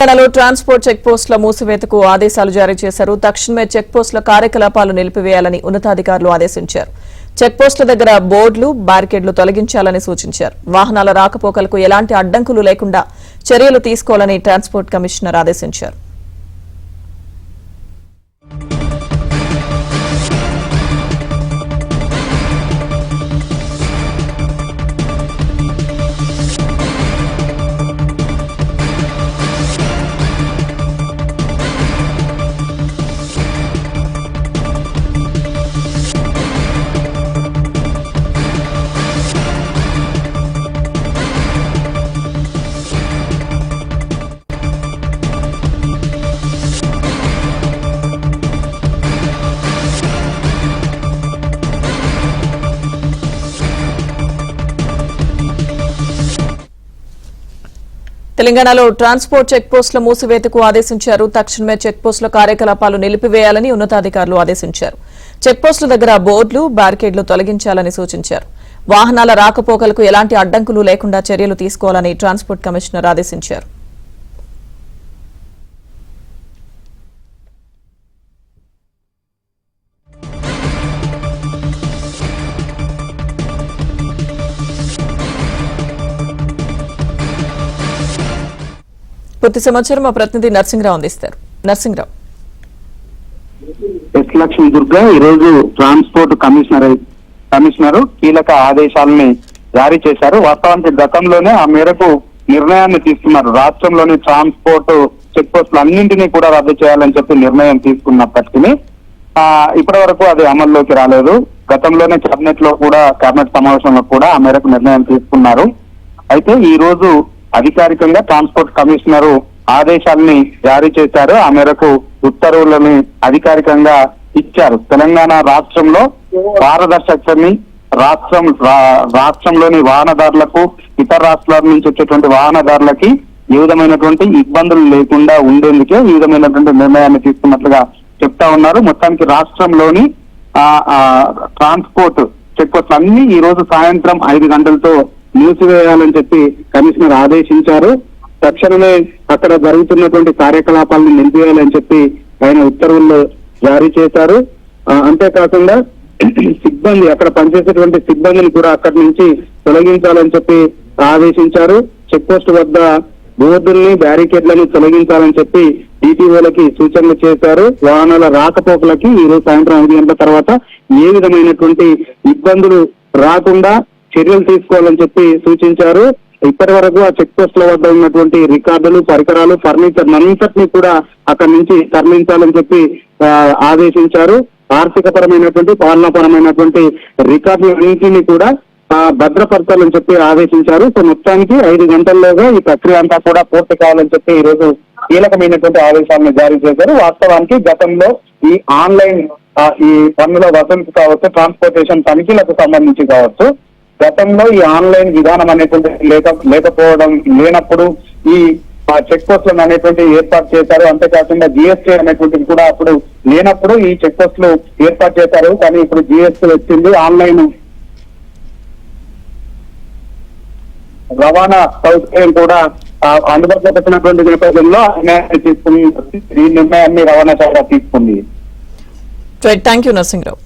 తెలంగాణలో transport check పోస్టుల మూసివేతకు ఆదేశాలు జారీ చేశారు. తక్షణమే చెక్ పోస్టుల కార్యకలాపాలు నిలిపివేయాలని ఉన్నతాధికారులు ఆదేశించారు. చెక్ పోస్టుల దగ్గర బోర్డులు, బ్యారికేడ్లు తొలగించాలని సూచించారు. వాహనాల రాకపోకలకు ఎలాంటి అడ్డంకులు లేకుండా చర్యలు తీసుకోవాలని ట్రాన్స్పోర్ట్ కమిషనర్ ఆదేశించారు. తెలంగాణలో ట్రాన్స్పోర్ట్ చెక్ పోస్టుల మూసివేతకు ఆదేశించారు. తక్షణమే చెక్ పోస్టుల కార్యకలాపాలు నిలిపివేయాలని ఉన్నతాధికారులు ఆదేశించారు. చెక్ పోస్టుల దగ్గర బోర్డులు, బ్యారికేడ్లు తొలగించాలని సూచించారు. వాహనాల రాకపోకలకు ఎలాంటి అడ్డంకులు లేకుండా చర్యలు తీసుకోవాలని ట్రాన్స్పోర్ట్ కమిషనర్ ఆదేశించారు. పూర్తి సమాచారం మా ప్రతినిధి నర్సింగ్రావు అందిస్తారు. నర్సింగ్రావు. ఎస్ లక్ష్మీ దుర్గా ఈరోజు ట్రాన్స్పోర్ట్ కమిషనర్ కీలక ఆదేశాలని జారీ చేశారు. వాస్తవానికి గతంలోనే ఆ మేరకు నిర్ణయాన్ని తీసుకున్నారు. రాష్ట్రంలోని ట్రాన్స్పోర్ట్ చెక్ పోస్టులు అన్నింటినీ కూడా రద్దు చేయాలని చెప్పి నిర్ణయం తీసుకున్నప్పటికీ ఇప్పటి వరకు అది అమల్లోకి రాలేదు. గతంలోనే కేబినెట్ సమావేశంలో కూడా ఆ మేరకు నిర్ణయం తీసుకున్నారు. అయితే ఈ రోజు అధికారికంగా ట్రాన్స్పోర్ట్ కమిషనర్ ఆదేశాలని జారీ చేశారు. ఆ మేరకు ఉత్తర్వులను అధికారికంగా ఇచ్చారు. తెలంగాణ రాష్ట్రంలో పారదర్శకతని రాష్ట్రంలోని వాహనదారులకు, ఇతర రాష్ట్రాల నుంచి వచ్చేటువంటి వాహనదారులకి ఏ విధమైనటువంటి ఇబ్బందులు లేకుండా ఉండేందుకే ఈ విధమైనటువంటి నిర్ణయాన్ని తీసుకున్నట్లుగా చెప్తా ఉన్నారు. మొత్తానికి రాష్ట్రంలోని ట్రాన్స్పోర్ట్ చెక్ పోస్టులు అన్ని ఈ రోజు సాయంత్రం 5 గంటలతో మూసివేయాలని చెప్పి కమిషనర్ ఆదేశించారు. తక్షణమే అక్కడ జరుగుతున్నటువంటి కార్యకలాపాలను నిలిపివేయాలని చెప్పి ఆయన ఉత్తర్వులు జారీ చేశారు. అంతేకాకుండా సిబ్బంది, అక్కడ పనిచేసేటువంటి సిబ్బందిని కూడా అక్కడి నుంచి తొలగించాలని చెప్పి ఆదేశించారు. చెక్ పోస్ట్ వద్ద బోర్డుల్ని, బ్యారికేడ్లను తొలగించాలని చెప్పి డిటిఓలకి సూచనలు చేశారు. వాహనాల రాకపోకలకి ఈ రోజు సాయంత్రం 5 గంటల తర్వాత ఏ విధమైనటువంటి ఇబ్బందులు రాకుండా చర్యలు తీసుకోవాలని చెప్పి సూచించారు. ఇప్పటి వరకు ఆ చెక్ పోస్టుల వద్ద ఉన్నటువంటి రికార్డులు, పరికరాలు, ఫర్నిచర్ అంతటినీ కూడా అక్కడి నుంచి తరలించాలని చెప్పి ఆదేశించారు. ఆర్థిక పరమైనటువంటి, పాలనాపరమైనటువంటి రికార్డులన్నింటినీ కూడా భద్రపరచాలని చెప్పి ఆదేశించారు. సో మొత్తానికి 5 గంటల్లోగా ఈ ప్రక్రియ అంతా కూడా పూర్తి కావాలని చెప్పి ఈ రోజు కీలకమైనటువంటి ఆదేశాలను జారీ చేశారు. వాస్తవానికి గతంలో ఈ ఆన్లైన్ ఈ పన్నుల వసూలు కావచ్చు, ట్రాన్స్పోర్టేషన్ తనిఖీలకు సంబంధించి కావచ్చు, గతంలో ఈ ఆన్లైన్ విధానం అనేటువంటి లేనప్పుడు ఈ చెక్ పోస్టులను అనేటువంటి ఏర్పాటు చేశారు. అంతేకాకుండా జిఎస్టీ అనేటువంటిది కూడా అప్పుడు లేనప్పుడు ఈ చెక్ పోస్టులు ఏర్పాటు చేశారు. కానీ ఇప్పుడు జిఎస్టీ వచ్చింది, ఆన్లైన్ రవాణా సౌకర్యం కూడా అందుబాటులో పెట్టినటువంటి నేపథ్యంలో ఈ నిర్ణయాన్ని రవాణా శాఖ తీసుకుంది. Thank you Narasimharao.